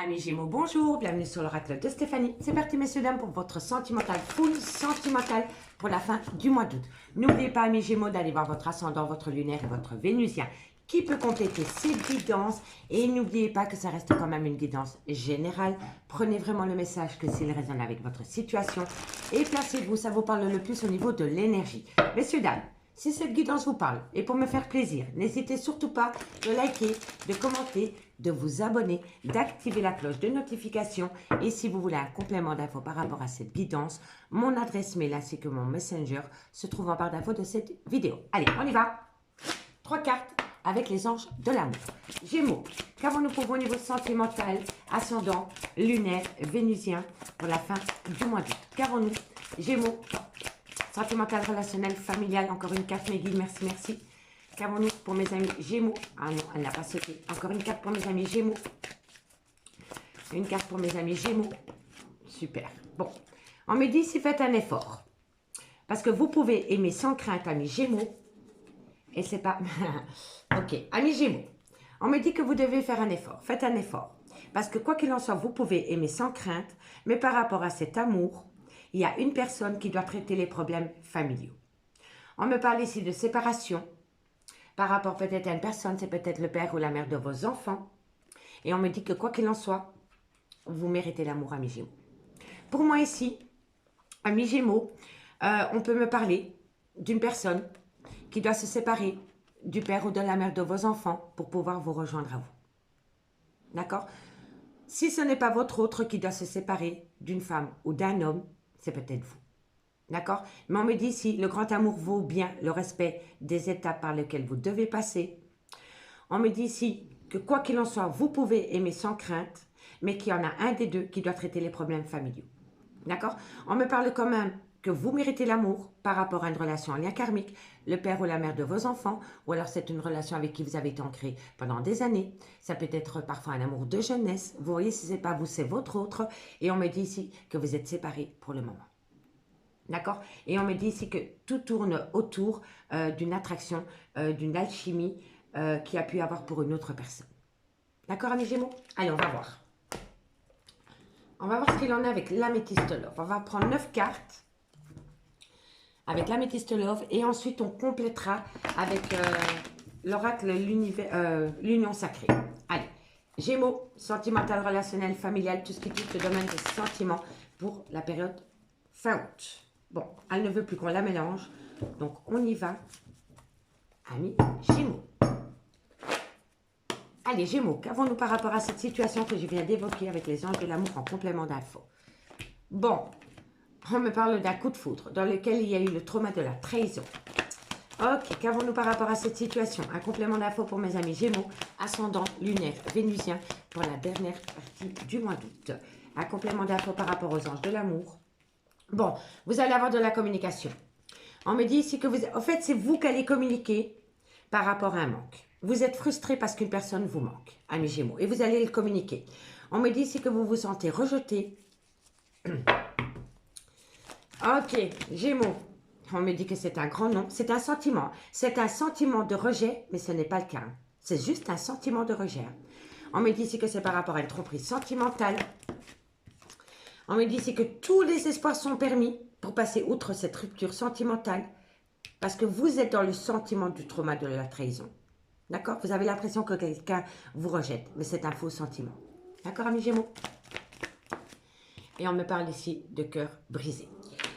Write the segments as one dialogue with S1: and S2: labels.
S1: Amis Gémeaux, bonjour, bienvenue sur l'oracle de Stéphanie. C'est parti messieurs dames pour votre sentimental, full sentimental pour la fin du mois d'août. N'oubliez pas amis Gémeaux d'aller voir votre ascendant, votre lunaire et votre vénusien qui peut compléter ces guidances. Et n'oubliez pas que ça reste quand même une guidance générale. Prenez vraiment le message que s'il résonne avec votre situation et placez-vous, ça vous parle le plus au niveau de l'énergie. Messieurs dames, si cette guidance vous parle et pour me faire plaisir, n'hésitez surtout pas de liker, de commenter, de vous abonner, d'activer la cloche de notification. Et si vous voulez un complément d'infos par rapport à cette guidance, mon adresse mail ainsi que mon messenger se trouvent en barre d'infos de cette vidéo. Allez, on y va. 3 cartes avec les anges de l'amour. Gémeaux, qu'avons-nous pour vous au niveau sentimental, ascendant, lunaire, vénusien pour la fin du mois d'août? Qu'avons-nous, Gémeaux? Sentimental, relationnel, familial, encore une carte, mes guides, merci, merci. Qu'avons-nous pour mes amis Gémeaux? Ah non, elle n'a pas sauté. Encore une carte pour mes amis Gémeaux. Une carte pour mes amis Gémeaux. Super. Bon, on me dit si faites un effort. Parce que vous pouvez aimer sans crainte, amis Gémeaux. Et c'est pas... ok, amis Gémeaux. On me dit que vous devez faire un effort. Faites un effort. Parce que quoi qu'il en soit, vous pouvez aimer sans crainte. Mais par rapport à cet amour, il y a une personne qui doit traiter les problèmes familiaux. On me parle ici de séparation. Par rapport peut-être à une personne, c'est peut-être le père ou la mère de vos enfants. Et on me dit que quoi qu'il en soit, vous méritez l'amour, amis Gémeaux. Pour moi ici, amis Gémeaux, on peut me parler d'une personne qui doit se séparer du père ou de la mère de vos enfants pour pouvoir vous rejoindre à vous. D'accord? Si ce n'est pas votre autre qui doit se séparer d'une femme ou d'un homme, c'est peut-être vous. D'accord? Mais on me dit si le grand amour vaut bien le respect des étapes par lesquelles vous devez passer. On me dit ici que quoi qu'il en soit, vous pouvez aimer sans crainte, mais qu'il y en a un des deux qui doit traiter les problèmes familiaux. D'accord? On me parle quand même que vous méritez l'amour par rapport à une relation en lien karmique, le père ou la mère de vos enfants, ou alors c'est une relation avec qui vous avez été ancré pendant des années. Ça peut être parfois un amour de jeunesse. Vous voyez, si ce n'est pas vous, c'est votre autre. Et on me dit ici que vous êtes séparés pour le moment. D'accord? Et on me dit ici que tout tourne autour d'une attraction, d'une alchimie qu'il y a pu avoir pour une autre personne. D'accord, amis Gémeaux? Allez, on va voir. On va voir ce qu'il en est avec l'améthyste love. On va prendre 9 cartes avec l'améthyste love et ensuite on complétera avec l'oracle l'union sacrée. Allez, Gémeaux, sentimental, relationnel, familial, tout ce qui touche le domaine des sentiments pour la période fin août. Bon, elle ne veut plus qu'on la mélange, donc on y va, amis Gémeaux. Allez, Gémeaux, qu'avons-nous par rapport à cette situation que je viens d'évoquer avec les anges de l'amour en complément d'infos? Bon, on me parle d'un coup de foudre dans lequel il y a eu le trauma de la trahison. Ok, qu'avons-nous par rapport à cette situation? Un complément d'infos pour mes amis Gémeaux, ascendant, lunaire, vénusien, pour la dernière partie du mois d'août. Un complément d'infos par rapport aux anges de l'amour. Bon, vous allez avoir de la communication. On me dit ici que vous... En fait, c'est vous qui allez communiquer par rapport à un manque. Vous êtes frustré parce qu'une personne vous manque, amis Gémeaux, et vous allez le communiquer. On me dit ici que vous vous sentez rejeté. Ok, Gémeaux. On me dit que c'est un grand nom. C'est un sentiment. C'est un sentiment de rejet, mais ce n'est pas le cas. C'est juste un sentiment de rejet. On me dit ici que c'est par rapport à une tromperie sentimentale. On me dit ici que tous les espoirs sont permis pour passer outre cette rupture sentimentale parce que vous êtes dans le sentiment du trauma de la trahison. D'accord? Vous avez l'impression que quelqu'un vous rejette, mais c'est un faux sentiment. D'accord, amis Gémeaux? Et on me parle ici de cœur brisé.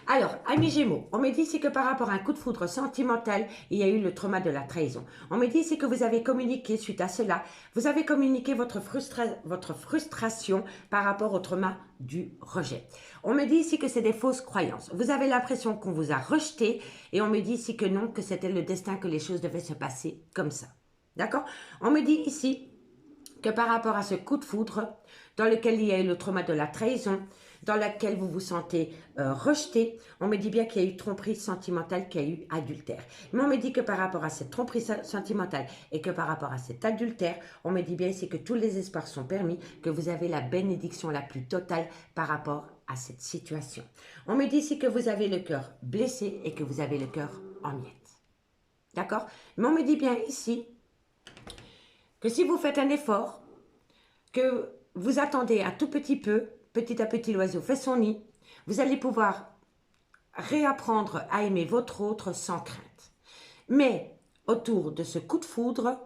S1: Alors, amis Gémeaux, on me dit ici que par rapport à un coup de foudre sentimental, il y a eu le trauma de la trahison. On me dit ici que vous avez communiqué suite à cela, vous avez communiqué votre frustration par rapport au trauma du rejet. On me dit ici que c'est des fausses croyances. Vous avez l'impression qu'on vous a rejeté et on me dit ici que non, que c'était le destin, que les choses devaient se passer comme ça. D'accord? On me dit ici que par rapport à ce coup de foudre dans lequel il y a eu le trauma de la trahison, dans laquelle vous vous sentez rejeté, on me dit bien qu'il y a eu tromperie sentimentale, qu'il y a eu adultère. Mais on me dit que par rapport à cette tromperie sentimentale et que par rapport à cet adultère, on me dit bien ici que tous les espoirs sont permis, que vous avez la bénédiction la plus totale par rapport à cette situation. On me dit ici que vous avez le cœur blessé et que vous avez le cœur en miettes. D'accord? Mais on me dit bien ici que si vous faites un effort, que vous attendez un tout petit peu, petit à petit l'oiseau fait son nid, vous allez pouvoir réapprendre à aimer votre autre sans crainte. Mais autour de ce coup de foudre,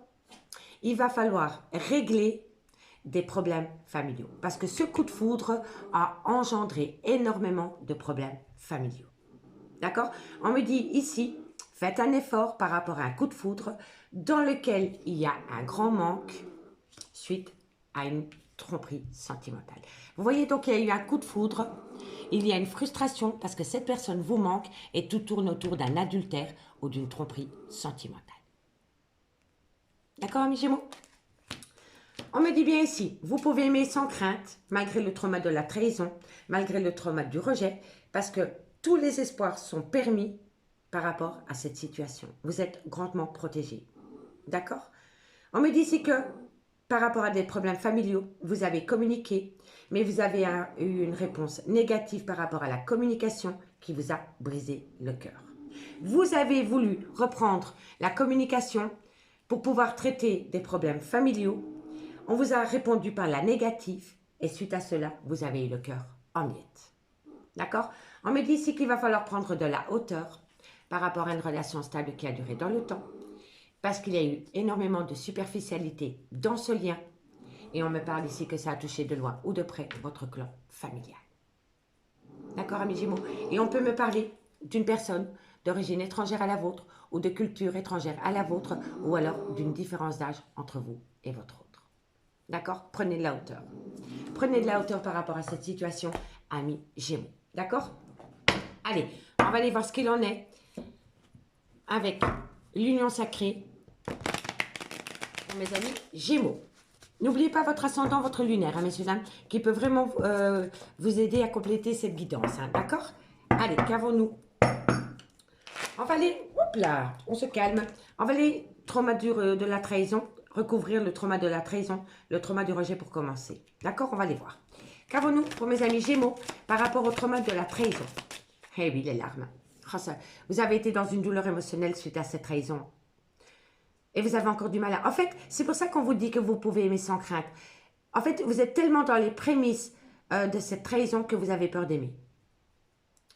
S1: il va falloir régler des problèmes familiaux. Parce que ce coup de foudre a engendré énormément de problèmes familiaux. D'accord? On me dit ici, faites un effort par rapport à un coup de foudre dans lequel il y a un grand manque suite à une tromperie sentimentale. Vous voyez donc il y a eu un coup de foudre, il y a une frustration parce que cette personne vous manque et tout tourne autour d'un adultère ou d'une tromperie sentimentale. D'accord, amis Gémeaux? On me dit bien ici, vous pouvez aimer sans crainte, malgré le trauma de la trahison, malgré le trauma du rejet, parce que tous les espoirs sont permis par rapport à cette situation. Vous êtes grandement protégé. D'accord? On me dit ici que par rapport à des problèmes familiaux, vous avez communiqué, mais vous avez eu une réponse négative par rapport à la communication qui vous a brisé le cœur. Vous avez voulu reprendre la communication pour pouvoir traiter des problèmes familiaux. On vous a répondu par la négative et suite à cela, vous avez eu le cœur en miettes. D'accord? On me dit ici qu'il va falloir prendre de la hauteur par rapport à une relation stable qui a duré dans le temps parce qu'il y a eu énormément de superficialité dans ce lien et on me parle ici que ça a touché de loin ou de près votre clan familial. D'accord, amis Gémeaux? Et on peut me parler d'une personne d'origine étrangère à la vôtre ou de culture étrangère à la vôtre ou alors d'une différence d'âge entre vous et votre autre. D'accord? Prenez de la hauteur. Prenez de la hauteur par rapport à cette situation, amis Gémeaux. D'accord? Allez, on va aller voir ce qu'il en est avec l'union sacrée pour mes amis Gémeaux. N'oubliez pas votre ascendant, votre lunaire, hein, messieurs, dames, qui peut vraiment vous aider à compléter cette guidance. Hein, d'accord? Allez, qu'avons-nous? On va aller, hop là, on se calme. On va aller, trauma de la trahison, recouvrir le trauma de la trahison, le trauma du rejet pour commencer. D'accord? On va les voir. Qu'avons-nous pour mes amis Gémeaux par rapport au trauma de la trahison? Eh oui, les larmes. Oh, ça, vous avez été dans une douleur émotionnelle suite à cette trahison. Et vous avez encore du mal à... En fait, c'est pour ça qu'on vous dit que vous pouvez aimer sans crainte. En fait, vous êtes tellement dans les prémices de cette trahison que vous avez peur d'aimer.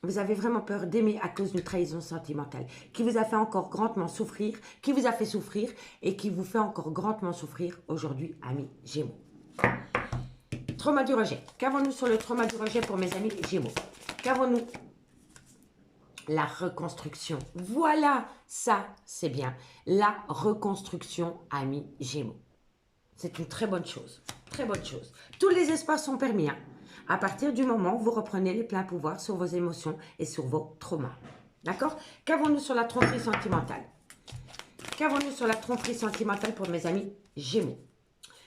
S1: Vous avez vraiment peur d'aimer à cause d'une trahison sentimentale qui vous a fait encore grandement souffrir, qui vous a fait souffrir et qui vous fait encore grandement souffrir aujourd'hui, amis Gémeaux. Trauma du rejet. Qu'avons-nous sur le trauma du rejet pour mes amis Gémeaux? Qu'avons-nous? La reconstruction. Voilà, ça, c'est bien. La reconstruction, amis Gémeaux. C'est une très bonne chose. Très bonne chose. Tous les espaces sont permis. Hein. À partir du moment où vous reprenez les pleins pouvoirs sur vos émotions et sur vos traumas. D'accord? Qu'avons-nous sur la tromperie sentimentale? Qu'avons-nous sur la tromperie sentimentale pour mes amis Gémeaux?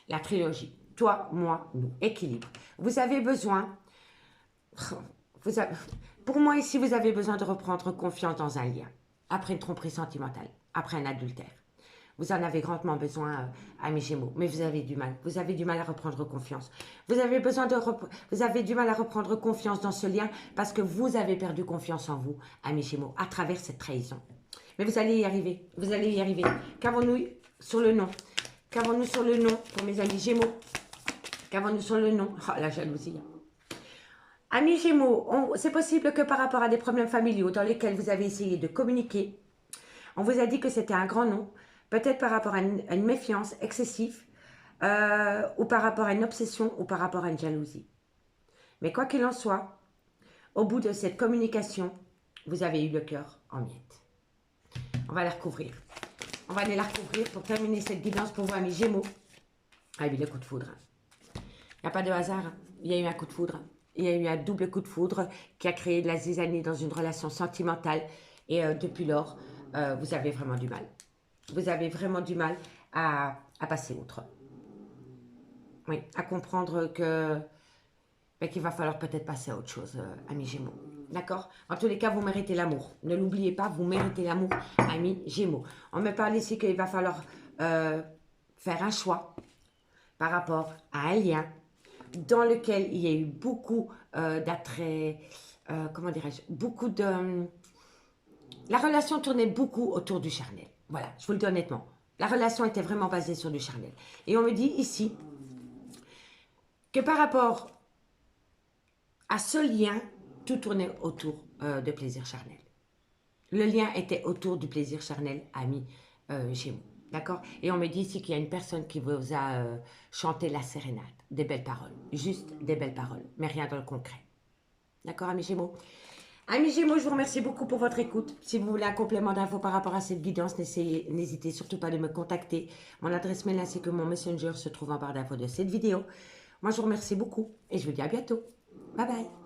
S1: La trilogie. Toi, moi, nous. Équilibre. Vous avez besoin... Pour moi, ici, vous avez besoin de reprendre confiance dans un lien. Après une tromperie sentimentale. Après un adultère. Vous en avez grandement besoin, amis Gémeaux. Mais vous avez du mal. Vous avez du mal à reprendre confiance. Vous avez du mal à reprendre confiance dans ce lien parce que vous avez perdu confiance en vous, amis Gémeaux, à travers cette trahison. Mais vous allez y arriver. Vous allez y arriver. Qu'avons-nous sur le nom? Qu'avons-nous sur le nom pour mes amis Gémeaux? Qu'avons-nous sur le nom? Oh, la jalousie. Amis Gémeaux, c'est possible que par rapport à des problèmes familiaux dans lesquels vous avez essayé de communiquer, on vous a dit que c'était un grand non, peut-être par rapport à une méfiance excessive, ou par rapport à une obsession, ou par rapport à une jalousie. Mais quoi qu'il en soit, au bout de cette communication, vous avez eu le cœur en miettes. On va la recouvrir. On va aller la recouvrir pour terminer cette guidance pour vous, amis Gémeaux. Ah oui, le coup de foudre. Il n'y a pas de hasard, hein. Il y a eu un coup de foudre. Il y a eu un double coup de foudre qui a créé de la zizanie dans une relation sentimentale. Et depuis lors, vous avez vraiment du mal. Vous avez vraiment du mal à passer outre. Oui, à comprendre que qu'il va falloir peut-être passer à autre chose, amis Gémeaux. D'accord? En tous les cas, vous méritez l'amour. Ne l'oubliez pas, vous méritez l'amour, amis Gémeaux. On me parle ici qu'il va falloir faire un choix par rapport à un lien dans lequel il y a eu beaucoup d'attrait, comment dirais-je, beaucoup de... La relation tournait beaucoup autour du charnel. Voilà, je vous le dis honnêtement. La relation était vraiment basée sur du charnel. Et on me dit ici que par rapport à ce lien, tout tournait autour de plaisir charnel. Le lien était autour du plaisir charnel, amis Gémeaux. D'accord? Et on me dit ici qu'il y a une personne qui vous a chanté la sérénade. Des belles paroles. Juste des belles paroles, mais rien dans le concret. D'accord, amis Gémeaux? Amis Gémeaux, je vous remercie beaucoup pour votre écoute. Si vous voulez un complément d'infos par rapport à cette guidance, n'hésitez surtout pas de me contacter. Mon adresse mail ainsi que mon messenger se trouve en barre d'infos de cette vidéo. Moi, je vous remercie beaucoup et je vous dis à bientôt. Bye bye.